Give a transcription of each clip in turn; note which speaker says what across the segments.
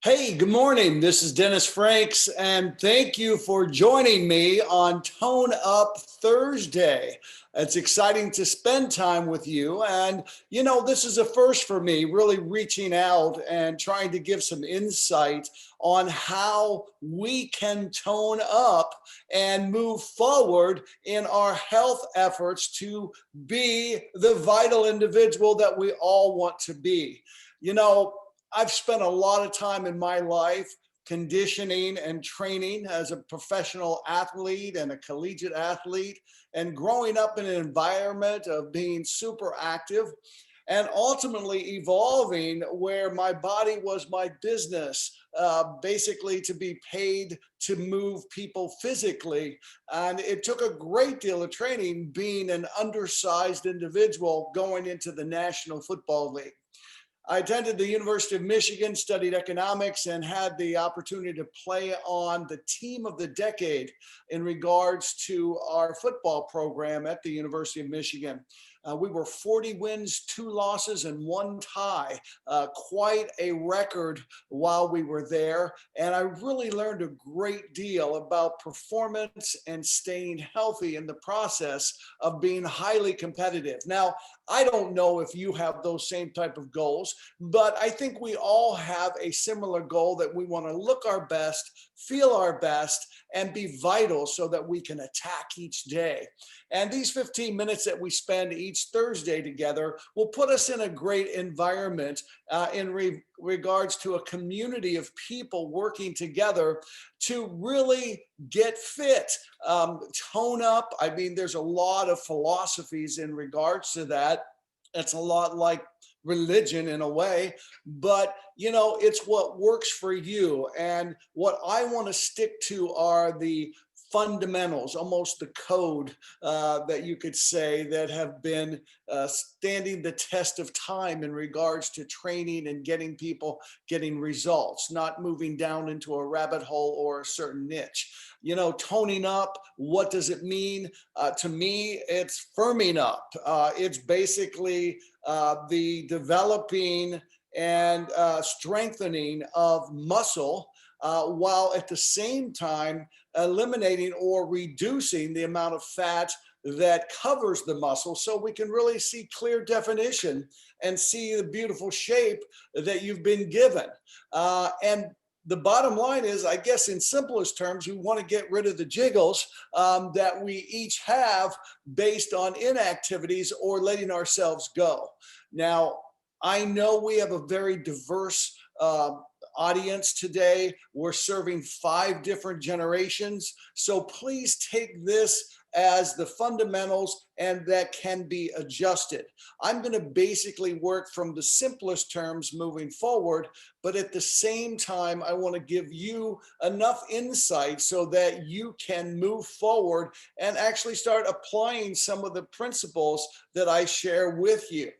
Speaker 1: Hey, good morning. This is Dennis Franks, and thank you for joining me on Tone Up Thursday. It's exciting to spend time with you. And, this is a first for me, really reaching out and trying to give some insight on how we can tone up and move forward in our health efforts to be the vital individual that we all want to be. You know, I've spent a lot of time in my life conditioning and training as a professional athlete and a collegiate athlete, and growing up in an environment of being super active and ultimately evolving where my body was my business, basically to be paid to move people physically. And it took a great deal of training being an undersized individual going into the National Football League. I attended the University of Michigan, studied economics, and had the opportunity to play on the team of the decade in regards to our football program at the University of Michigan. We were 40 wins, 2 losses, and 1 tie. Quite a record while we were there. And I really learned a great deal about performance and staying healthy in the process of being highly competitive. Now, I don't know if you have those same type of goals, but I think we all have a similar goal that we want to look our best, feel our best, and be vital so that we can attack each day. And these 15 minutes that we spend each Thursday together will put us in a great environment in regards to a community of people working together to really get fit, tone up. I mean, there's a lot of philosophies in regards to that. It's a lot like religion in a way, but it's what works for you. And what I want to stick to are the fundamentals, almost the code that you could say that have been standing the test of time in regards to training and getting people getting results, not moving down into a rabbit hole or a certain niche. Toning up, what does it mean? To me, it's firming up. It's basically the developing and strengthening of muscle, while at the same time eliminating or reducing the amount of fat that covers the muscle, so we can really see clear definition and see the beautiful shape that you've been given. And the bottom line is, I guess in simplest terms, we want to get rid of the jiggles that we each have based on inactivities or letting ourselves go. Now, I know we have a very diverse audience today. We're serving 5 different generations. So please take this as the fundamentals and that can be adjusted. I'm going to basically work from the simplest terms moving forward, but at the same time, I want to give you enough insight so that you can move forward and actually start applying some of the principles that I share with you.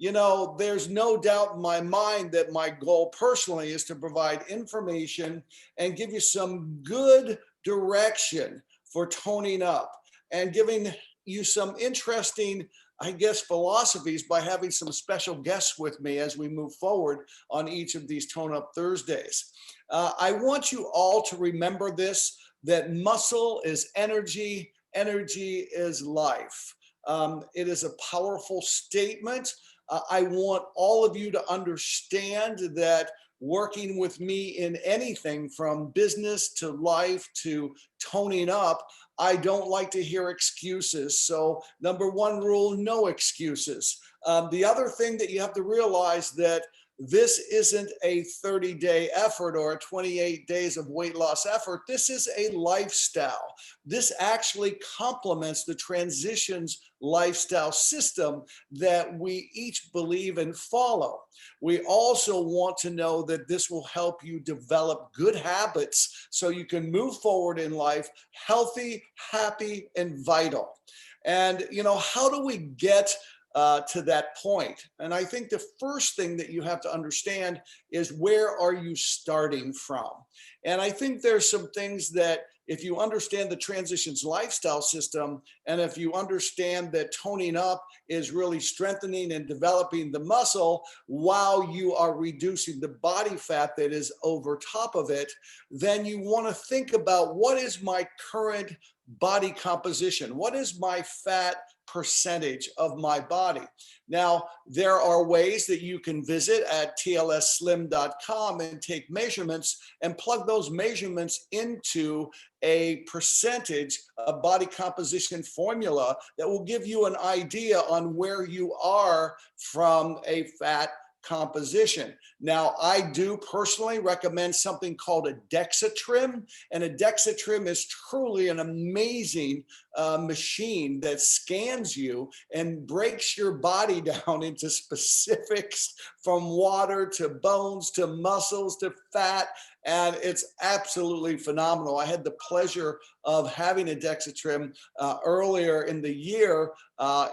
Speaker 1: There's no doubt in my mind that my goal personally is to provide information and give you some good direction for toning up and giving you some interesting, I guess, philosophies by having some special guests with me as we move forward on each of these Tone Up Thursdays. I want you all to remember this, that muscle is energy, energy is life. It is a powerful statement. I want all of you to understand that working with me in anything from business to life to toning up, I don't like to hear excuses. So number 1 rule, no excuses. The other thing that you have to realize that this isn't a 30-day effort or a 28 days of weight loss effort. This is a lifestyle. This actually complements the transitions lifestyle system that we each believe and follow. We also want to know that this will help you develop good habits so you can move forward in life healthy, happy, and vital. And, how do we get to that point? And I think the first thing that you have to understand is, where are you starting from? And I think there's some things that if you understand the transitions lifestyle system, and if you understand that toning up is really strengthening and developing the muscle while you are reducing the body fat that is over top of it, then you want to think about, what is my current body composition? What is my fat percentage of my body? Now, there are ways that you can visit at tlsslim.com and take measurements and plug those measurements into a percentage of body composition formula that will give you an idea on where you are from a fat composition. Now, I do personally recommend something called a Dexatrim, and a Dexatrim is truly an amazing machine that scans you and breaks your body down into specifics, from water to bones to muscles to fat, and it's absolutely phenomenal. I had the pleasure of having a Dexatrim earlier in the year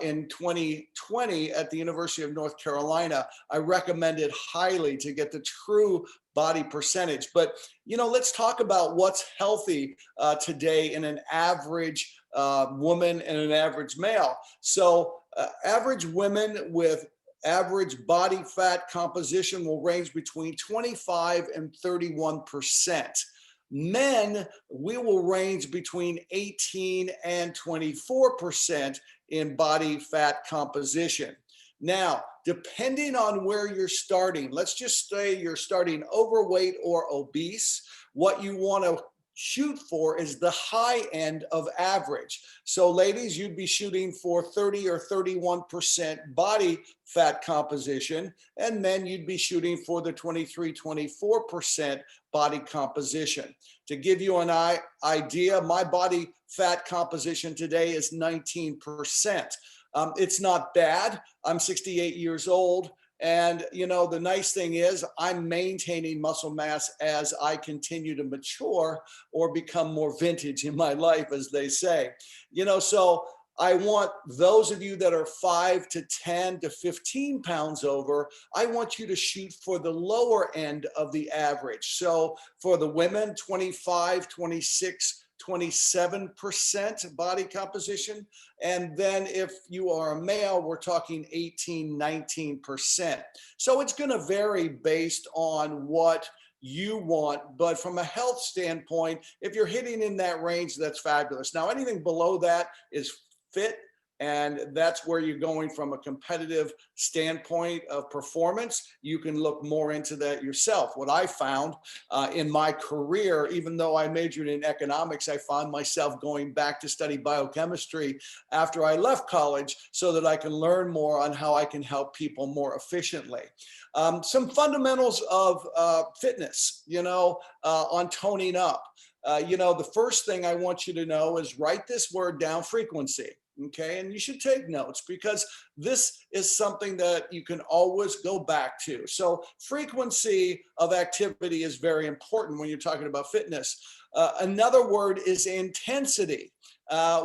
Speaker 1: in 2020 at the University of North Carolina. I recommend it highly to get the true body percentage. But, let's talk about what's healthy today in an average woman and an average male. So average women with average body fat composition will range between 25 and 31%. Men, we will range between 18 and 24% in body fat composition. Now, depending on where you're starting, let's just say you're starting overweight or obese, what you want to shoot for is the high end of average. So ladies, you'd be shooting for 30 or 31% body fat composition, and men, you'd be shooting for the 23, 24% body composition. To give you an idea, my body fat composition today is 19%. It's not bad. I'm 68 years old. And, the nice thing is I'm maintaining muscle mass as I continue to mature or become more vintage in my life, as they say. So I want those of you that are 5 to 10 to 15 pounds over, I want you to shoot for the lower end of the average. So for the women, 25, 26, 27% body composition. And then if you are a male, we're talking 18, 19%. So it's going to vary based on what you want. But from a health standpoint, if you're hitting in that range, that's fabulous. Now, anything below that is fit. And that's where you're going from a competitive standpoint of performance. You can look more into that yourself. What I found in my career, even though I majored in economics, I found myself going back to study biochemistry after I left college so that I can learn more on how I can help people more efficiently. Some fundamentals of fitness, on toning up. The first thing I want you to know is write this word down: frequency. Okay, and you should take notes because this is something that you can always go back to. So frequency of activity is very important when you're talking about fitness. Another word is intensity.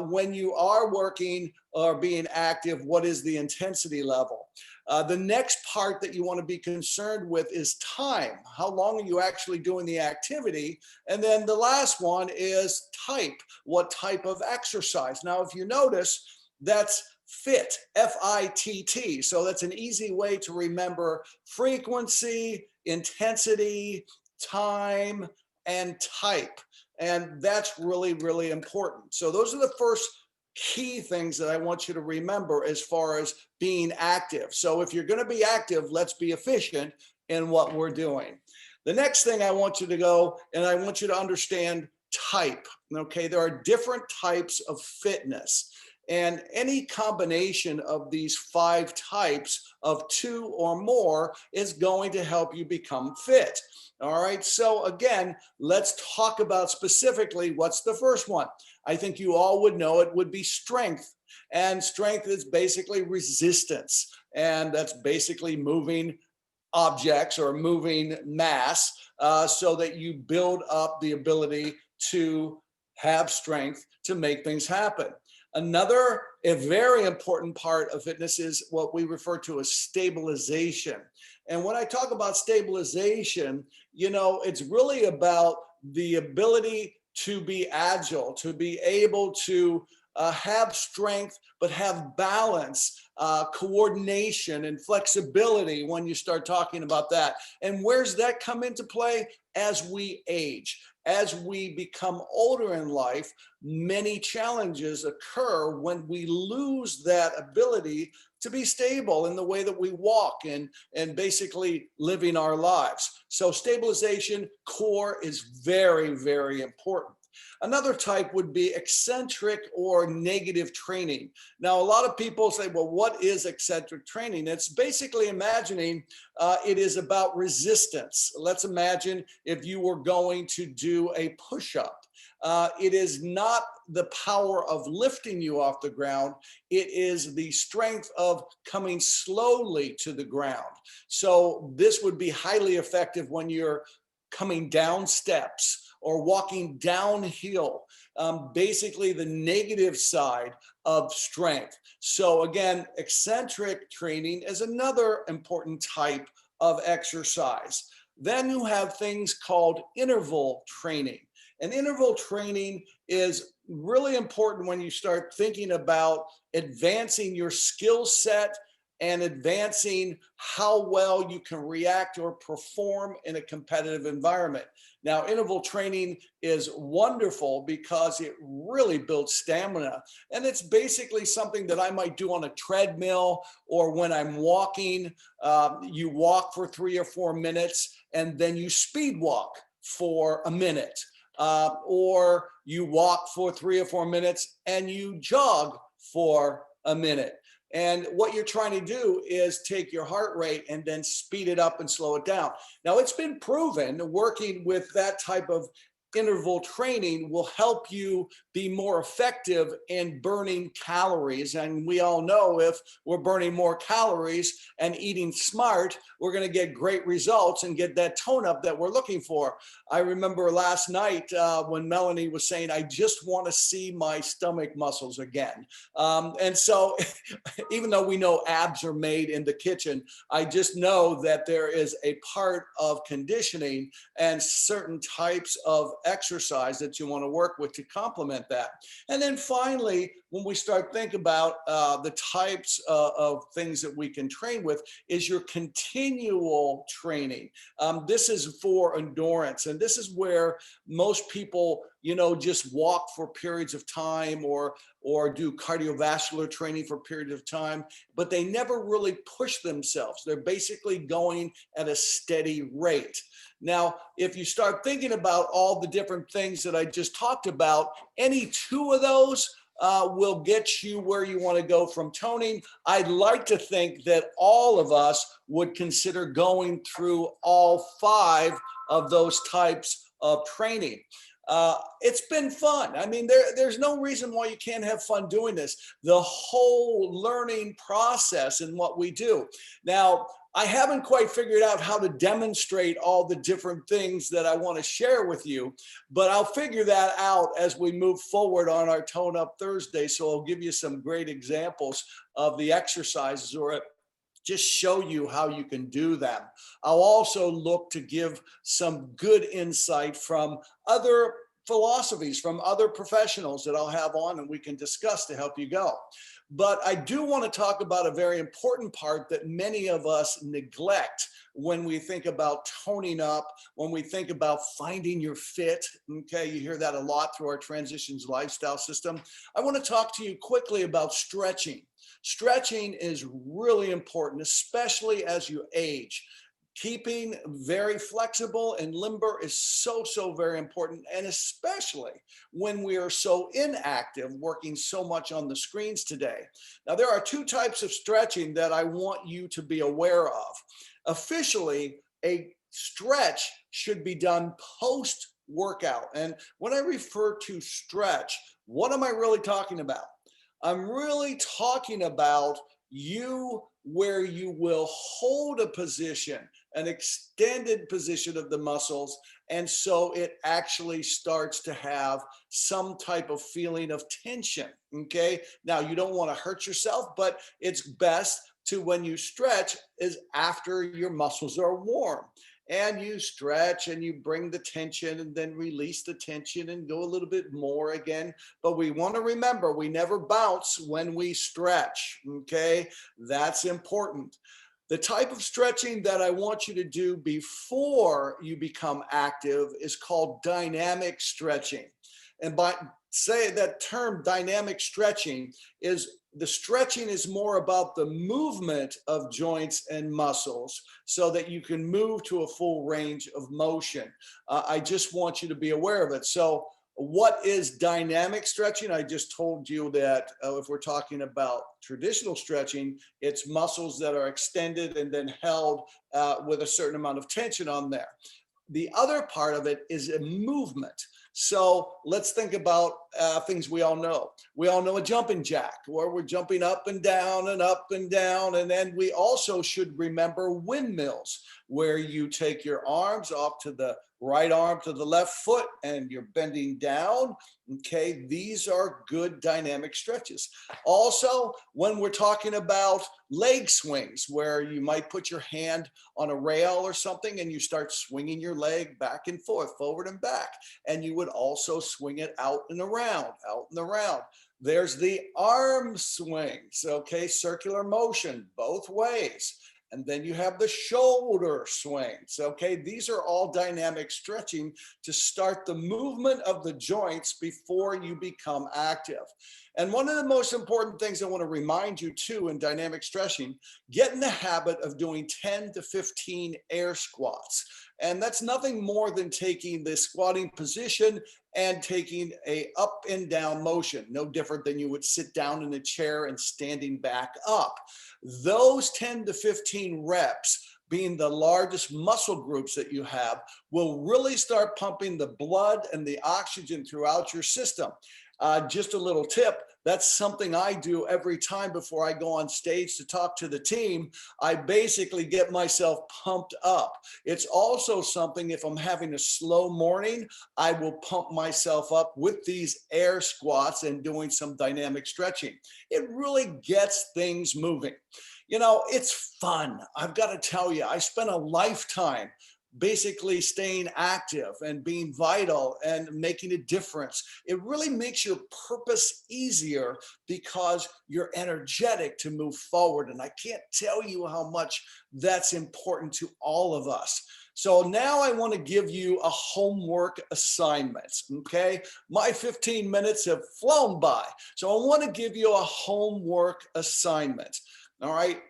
Speaker 1: When you are working or being active, what is the intensity level? The next part that you want to be concerned with is time. How long are you actually doing the activity? And then the last one is type. What type of exercise? Now, if you notice, that's FIT, F-I-T-T. So that's an easy way to remember: frequency, intensity, time, and type. And that's really, really important. So those are the first key things that I want you to remember as far as being active. So if you're going to be active, let's be efficient in what we're doing. The next thing I want you to go, and I want you to understand type. Okay, there are different types of fitness, and any combination of these 5 types of 2 or more is going to help you become fit. All right, so again, let's talk about specifically what's the first one. I think you all would know it would be strength. And strength is basically resistance. And that's basically moving objects or moving mass so that you build up the ability to have strength to make things happen. Another very important part of fitness is what we refer to as stabilization. And when I talk about stabilization, it's really about the ability to be agile, to be able to have strength, but have balance, coordination, and flexibility when you start talking about that. And where's that come into play? As we age, as we become older in life, many challenges occur when we lose that ability to be stable in the way that we walk and basically living our lives. So stabilization, core is very, very important. Another type would be eccentric or negative training. Now, a lot of people say, well, what is eccentric training? It's basically imagining it is about resistance. Let's imagine if you were going to do a push-up. It is not the power of lifting you off the ground. It is the strength of coming slowly to the ground. So this would be highly effective when you're coming down steps or walking downhill, basically the negative side of strength. So again, eccentric training is another important type of exercise. Then you have things called interval training. And interval training is really important when you start thinking about advancing your skill set and advancing how well you can react or perform in a competitive environment. Now, interval training is wonderful because it really builds stamina. And it's basically something that I might do on a treadmill or when I'm walking. You walk for 3 or 4 minutes and then you speed walk for a minute. Or you walk for 3 or 4 minutes and you jog for a minute. And what you're trying to do is take your heart rate and then speed it up and slow it down. Now, it's been proven working with that type of interval training will help you be more effective in burning calories. And we all know if we're burning more calories and eating smart, we're going to get great results and get that tone up that we're looking for. I remember last night when Melanie was saying, I just want to see my stomach muscles again. And so even though we know abs are made in the kitchen, I just know that there is a part of conditioning and certain types of exercise that you want to work with to complement that. And then finally, when we start thinking about the types of things that we can train with is your continual training. This is for endurance. And this is where most people, just walk for periods of time or do cardiovascular training for periods of time, but they never really push themselves. They're basically going at a steady rate. Now, if you start thinking about all the different things that I just talked about, any two of those will get you where you want to go from toning. I'd like to think that all of us would consider going through all 5 of those types of training. It's been fun. I mean, there's no reason why you can't have fun doing this. The whole learning process and what we do. Now, I haven't quite figured out how to demonstrate all the different things that I want to share with you, but I'll figure that out as we move forward on our Tone Up Thursday. So I'll give you some great examples of the exercises or just show you how you can do them. I'll also look to give some good insight from other philosophies, from other professionals that I'll have on and we can discuss to help you go. But I do want to talk about a very important part that many of us neglect when we think about toning up, when we think about finding your fit. Okay, you hear that a lot through our Transitions lifestyle system. I want to talk to you quickly about stretching. Stretching is really important, especially as you age. Keeping very flexible and limber is so very important, and especially when we are so inactive, working so much on the screens today. Now, there are 2 types of stretching that I want you to be aware of. Officially, a stretch should be done post-workout. And when I refer to stretch, what am I really talking about? I'm really talking about where you will hold a position, an extended position of the muscles, and so it actually starts to have some type of feeling of tension, okay? Now, you don't want to hurt yourself, but it's best to when you stretch is after your muscles are warm. And you stretch and you bring the tension and then release the tension and go a little bit more again. But we want to remember we never bounce when we stretch. Okay, that's important. The type of stretching that I want you to do before you become active is called dynamic stretching. And by say that term dynamic stretching is the stretching is more about the movement of joints and muscles so that you can move to a full range of motion. I just want you to be aware of it. So what is dynamic stretching? I just told you that if we're talking about traditional stretching, it's muscles that are extended and then held with a certain amount of tension on there. The other part of it is a movement. So let's think about things we all know. We all know a jumping jack, where we're jumping up and down and up and down. And then we also should remember windmills, where you take your arms off to the right arm to the left foot and you're bending down. Okay, these are good dynamic stretches. Also, when we're talking about leg swings, where you might put your hand on a rail or something and you start swinging your leg back and forth, forward and back, and you would also swing it out and around, out and around. There's the arm swings, okay, circular motion both ways. And then you have the shoulder swings. Okay, these are all dynamic stretching to start the movement of the joints before you become active. And one of the most important things I want to remind you too in dynamic stretching, get in the habit of doing 10 to 15 air squats. And that's nothing more than taking the squatting position and taking a up and down motion, no different than you would sit down in a chair and standing back up. Those 10 to 15 reps, being the largest muscle groups that you have, will really start pumping the blood and the oxygen throughout your system. Just a little tip, that's something I do every time before I go on stage to talk to the team. I basically get myself pumped up. It's also something, if I'm having a slow morning, I will pump myself up with these air squats and doing some dynamic stretching. It really gets things moving. You know, it's fun. I've got to tell you, I spent a lifetime basically staying active and being vital and making a difference. It really makes your purpose easier because you're energetic to move forward. And I can't tell you how much that's important to all of us. So now I want to give you a homework assignment, okay? My 15 minutes have flown by. So I want to give you a homework assignment, all right?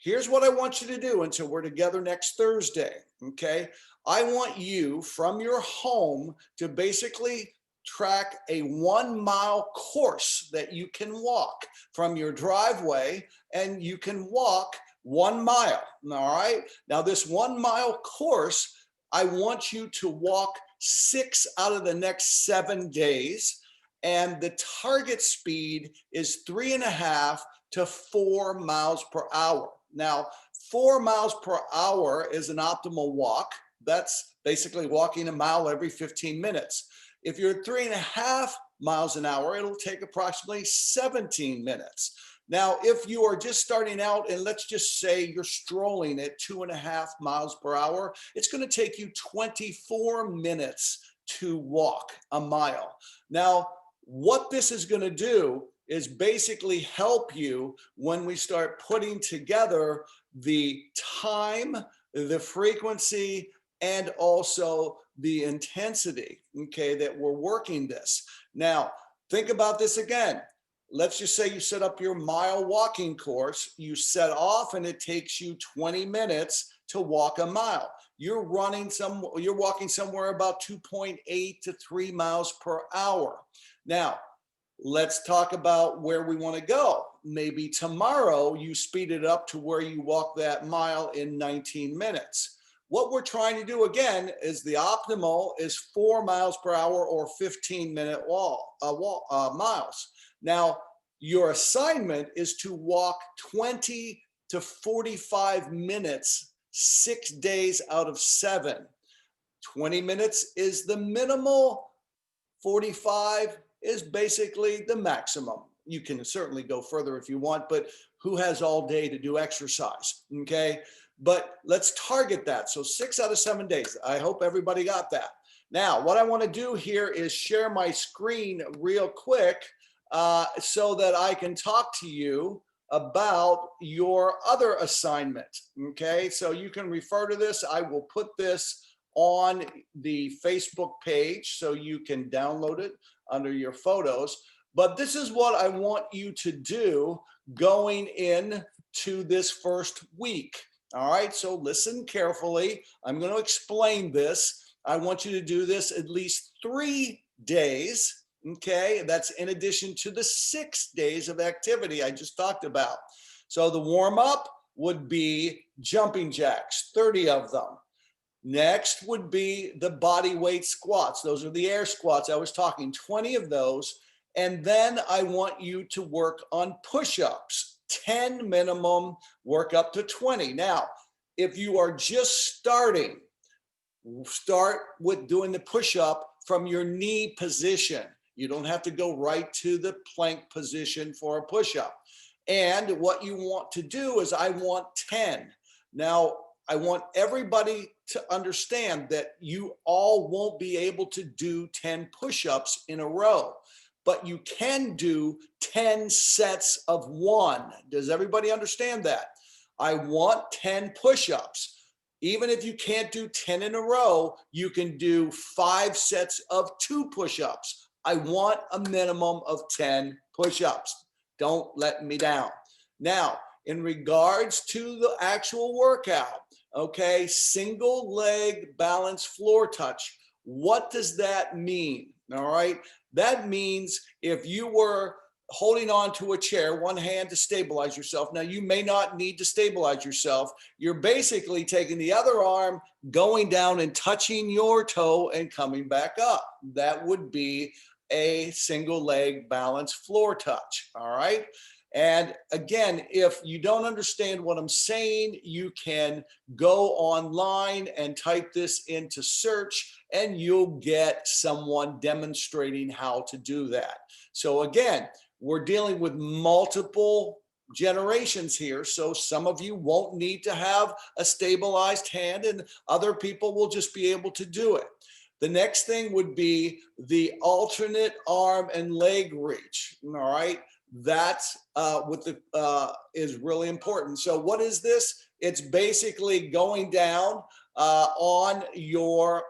Speaker 1: Here's what I want you to do until we're together next Thursday, okay? I want you from your home to basically track a 1 mile course that you can walk from your driveway, and you can walk 1 mile, all right? Now this 1 mile course, I want you to walk 6 out of the next 7 days, and the target speed is 3.5 to 4 miles per hour. Now, 4 miles per hour is an optimal walk. That's basically walking a mile every 15 minutes. If you're at 3.5 miles an hour, it'll take approximately 17 minutes. Now, if you are just starting out and let's just say you're strolling at 2.5 miles per hour, it's going to take you 24 minutes to walk a mile. Now, what this is going to do is basically help you when we start putting together the time, the frequency, and also the intensity, okay, that we're working this. Now, think about this again. Let's just say you set up your mile walking course, you set off and it takes you 20 minutes to walk a mile. You're walking somewhere about 2.8 to 3 miles per hour. Now, let's talk about where we want to go. Maybe tomorrow you speed it up to where you walk that mile in 19 minutes. What we're trying to do again is the optimal is 4 miles per hour or 15-minute miles. Now, your assignment is to walk 20 to 45 minutes, 6 days out of 7. 20 minutes is the minimal, 45 is basically the maximum. You can certainly go further if you want, but who has all day to do exercise? Okay. But let's target that. So 6 out of 7 days. I hope everybody got that. Now, what I want to do here is share my screen real quick so that I can talk to you about your other assignment. Okay, so you can refer to this. I will put this on the Facebook page so you can download it under your photos. But this is what I want you to do going into this first week. All right, so listen carefully. I'm going to explain this. I want you to do this at least 3 days. Okay, that's in addition to the 6 days of activity I just talked about. So the warm up would be jumping jacks, 30 of them. Next would be the body weight squats. Those are the air squats I was talking, 20 of those. And then I want you to work on push-ups, 10 minimum, work up to 20. Now, if you are just starting, start with doing the push-up from your knee position. You don't have to go right to the plank position for a push-up. And what you want to do is I want 10. Now, I want everybody to understand that you all won't be able to do 10 push-ups in a row, but you can do 10 sets of 1. Does everybody understand that? I want 10 push-ups. Even if you can't do 10 in a row, you can do 5 sets of 2 push-ups. I want a minimum of 10 push-ups. Don't let me down. Now, in regards to the actual workout, okay, single leg balance floor touch. What does that mean? All right. That means if you were holding on to a chair, one hand to stabilize yourself. Now, you may not need to stabilize yourself. You're basically taking the other arm, going down and touching your toe and coming back up. That would be a single leg balance floor touch. All right. And again, if you don't understand what I'm saying, you can go online and type this into search and you'll get someone demonstrating how to do that. So again, we're dealing with multiple generations here. So some of you won't need to have a stabilized hand and other people will just be able to do it. The next thing would be the alternate arm and leg reach. All right. That's is really important. So what is this? It's basically going down on your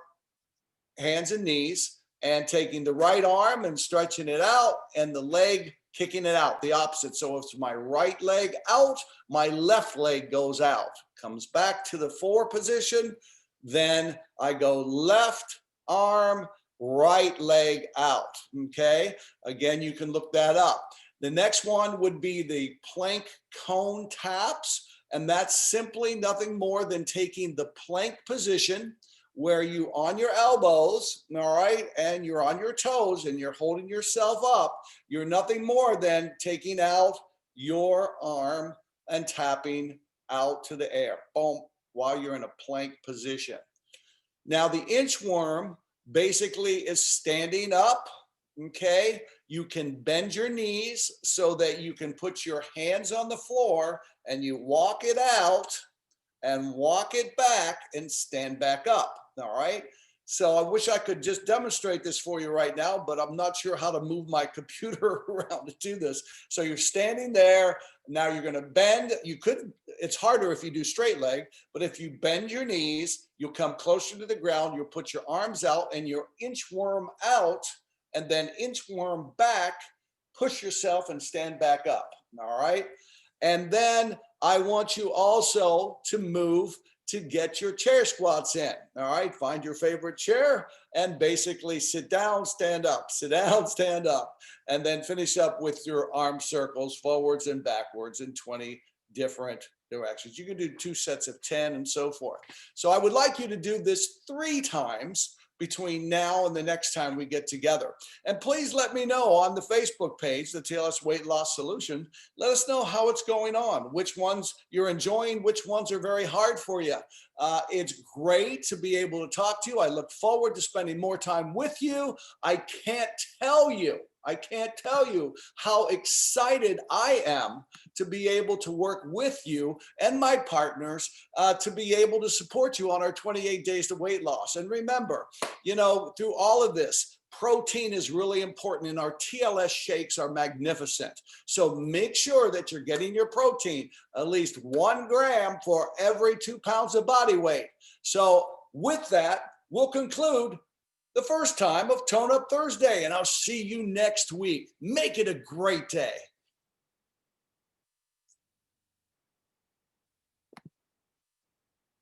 Speaker 1: hands and knees and taking the right arm and stretching it out and the leg kicking it out, the opposite. So if it's my right leg out, my left leg goes out, comes back to the 4 position. Then I go left arm, right leg out. Okay. Again, you can look that up. The next one would be the plank cone taps. And that's simply nothing more than taking the plank position where you on your elbows, all right, and you're on your toes and you're holding yourself up. You're nothing more than taking out your arm and tapping out to the air, boom, while you're in a plank position. Now, the inchworm basically is standing up, okay? You can bend your knees so that you can put your hands on the floor and you walk it out and walk it back and stand back up, all right? So I wish I could just demonstrate this for you right now, but I'm not sure how to move my computer around to do this. So you're standing there. Now you're going to bend. You could, it's harder if you do straight leg, but if you bend your knees, you'll come closer to the ground. You'll put your arms out and your inchworm out and then inchworm back, push yourself and stand back up. All right. And then I want you also to move to get your chair squats in. All right, find your favorite chair and basically sit down, stand up, sit down, stand up, and then finish up with your arm circles forwards and backwards in 20 different directions. You can do 2 sets of 10 and so forth. So I would like you to do this 3 times between now and the next time we get together. And please let me know on the Facebook page, the TLS Weight Loss Solution. Let us know how it's going on, which ones you're enjoying, which ones are very hard for you. It's great to be able to talk to you. I look forward to spending more time with you. I can't tell you I can't tell you how excited I am to be able to work with you and my partners to be able to support you on our 28 days to weight loss. And remember, through all of this, protein is really important, and our TLS shakes are magnificent. So make sure that you're getting your protein at least 1 gram for every 2 pounds of body weight. So with that, we'll conclude the first time of Tone Up Thursday, and I'll see you next week. Make it a great day.